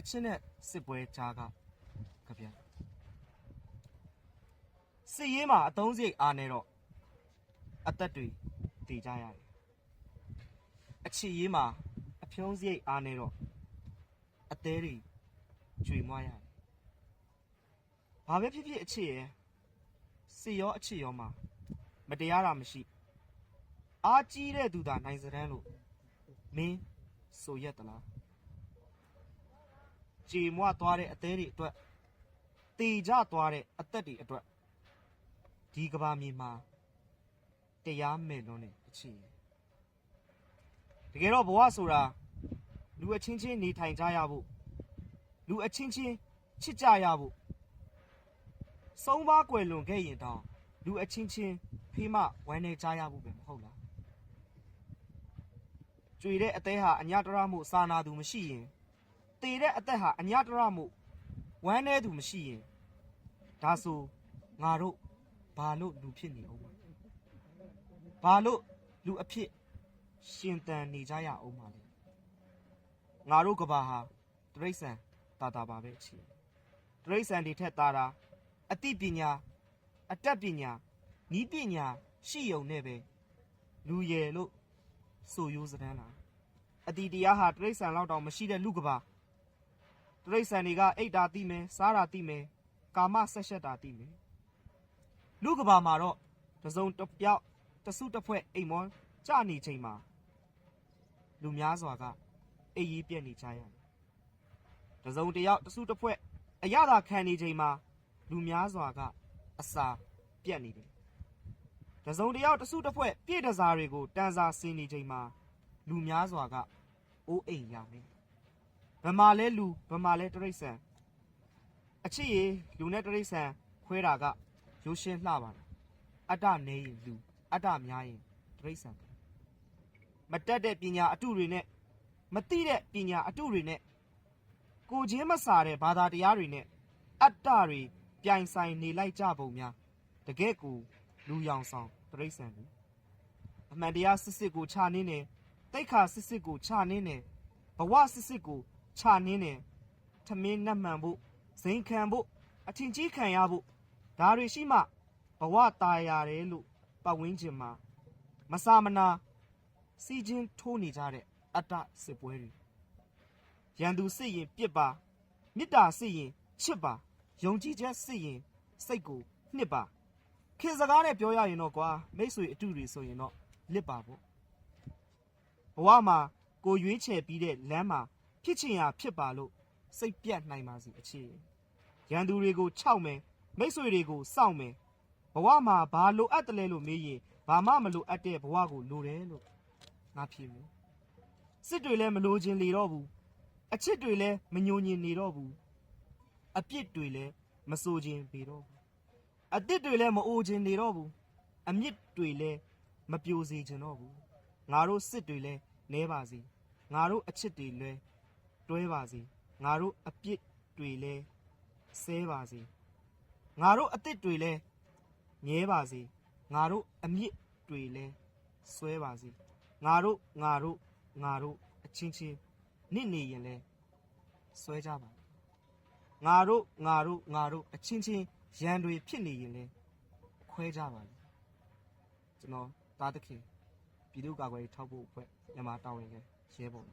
ချင်းနဲ့စစ်ပွဲကြားကကြပြစစ်ရေးမှာအသုံးစရိတ်အားနေတော့အသက်တွေတည်ကြရတယ်အချစ်ရေးမှာအဖြုံးစရိတ်အားနေတော့အသေးတွေကျွေမွားရတယ်ဘာပဲဖြစ်ဖြစ်အချစ်ရဲ့စစ်ရောအချစ်ရောမှာမတရားတာမရှိအားကြီးတဲ့သူသာနိုင်စရန်လို့မင်းဆိုရက်တလားကြေမွသွားတဲ့အသေးတွေအတွက်တေကြသွားတဲ့အသက်တွေအတွက်ဒီကဘာမြေမှာတရားမဲ့လွန်းတဲ့အချစ်ရဲ့တကယ်တော့ဘဝဆိုတာလူအချင်းချင်းနေထိုင်ကြရဖို့လူအချင်းချင်းချစ်ကြရဖို့စုံပါကွယ်လွန်ခဲ့ရင်တောင်လူအချင်းချင်းဖေးမဝမ်းနေကြရဖို့ပဲမဟုတ်လားကြွေတဲ့အသေးဟာအညတရမှုစာနာသူမရှိရင်တေတဲ့အသက်ဟာအညတရမှုဝမ်းနေသူမရှိရင်ဒါဆိုငါတို့ဘာလို့လူဖြစ်နေအောင်ဘာလို့လူအဖြစ်ရှင်သန်နေကြရအောင်ပါလဲငါတို့ကဘာဟာတရိษံတာတာပါပဲအချီတရိษံတွေထက်သားတာအသိပညာအတတ်ပညာဤပညာရှိုံနဲ့ပဲလူရယ်လို့ဆိုရိုးစတန်းတာအတီတရားဟာတရိษံလောက်တောင်မရှိတဲ့လူကဘာတရိษံတွေကအိတ်တာသိမယ်စားတာသိမယ်ကာမဆက်ရှက်တာသိမယ်လူကဘာမှာတော့တစုံတစ်ပြောက်တစုတစ်ဖွဲ့အိမ်မောကြနေချိန်မှာလူများစွာကအိပ်ရေးပြက်နေကြရတယ်တစုံတစ်ယောက်တစုတစ်ဖွဲ့အရသာခံနေချိန်မှာလူများစွာကအစာပြက်နေတယ်တစုံတစ်ယောက်တစုတစ်ဖွဲ့ပြည့်တစားတွေကိုတန်စာဆင်းနေချိန်မှာလူများစွာကအိုးအိမ်ရမယ်ဗမာလဲလူဗမာလဲတရိษံအချစ်ရလူနဲ့တရိษံခွဲတာကရိုးရှင်းလှပါတယ်အတ္တနေရင်လူအတ္တများရင်တရိษံမတက်တဲ့ပညာအတုတွေနဲ့မသိတဲ့ပညာအတုတွေနဲ့ကိုချင်းမစာတဲ့ဘာသာတရားတွေနဲ့အတ္တတွေပြိုင်ဆိုင်နေလိုက်ကြပုံများတကယ့်ကိုလူရောင်ဆောင်တရိษံလူအမှန်တရားစစ်စစ်ကိုခြာနင်းတယ်တိတ်ခါစစ်စစ်ကိုခြာနင်းတယ်ဘဝစစ်စစ်ကိုခြာနင်းတယ်ထမင်းနှက်မှန်ဖို့ဇိမ်ခံဖို့အထင်ကြီးခံရဖို့ဒါတွေရှိမှဘဝตายရတယ်လို့ပတ်ဝန်းကျင်မှာမစာမနာစီချင်းထိုးနေကြတဲ့အတ္တစစ်ပွဲတွေရန်သူစစ်ရင်ပြစ်ပါမေတ္တာစစ်ရင်ချစ်ပါယုံကြည်ချက်စစ်ရင်စိတ်ကိုနှစ်ပါခင်စကားနဲ့ပြောရရင်တော့ကွာမိတ်ဆွေအတုတွေဆိုရင်တော့လစ်ပါပေါ့ဘဝမှာကိုရွေးချယ်ပြီးတဲ့လမ်းမှာဖြစ်ချင်ရာဖြစ်ပါလို့စိတ်ပြတ်နိုင်ပါစေအခြေရန်သူတွေကိုခြောက်မယ်မိတ်ဆွေတွေကိုစောင့်မယ်ဘဝမှာဘာလိုအပ်တယ်လဲလို့မေးရင်ဘာမှမလိုအပ်တဲ့ဘဝကိုလိုတယ်လို့ငါဖြေမယ်စစ်တွေလည်းမလိုချင်လေတော့ဘူးအချစ်တွေလည်းမညိုညင်နေတော့ဘူးအပြစ်တွေလည်းမဆိုချင်ပေတော့ဘူးအသစ်တွေလည်းမအိုချင်နေတော့ဘူးအမြစ်တွေလည်းမပြိုစေချင်တော့ဘူးငါတို့စစ်တွေလည်းနဲပါစေငါတို့အချစ်တွေလည်းတွဲပါစေငါတို့အပြစ်တွေလည်းဆဲပါစေငါတို့အသစ်တွေလည်းမြဲပါစေငါတို့အမြစ်တွေလည်းဆွဲပါစေငါတို့အချင်းချင်းနစ်နေရင်လဲဆွဲကြပါငါတို့အချင်းချင်းရန်တွေဖြစ်နေရင်လဲခွဲကြပါလေကျွန်တော်သားသခင်ပြည်သူ့ကာကွယ်ရေးထောက်ဖို့အဖွဲ့မြန်မာတာဝန်ခံရဲဘော်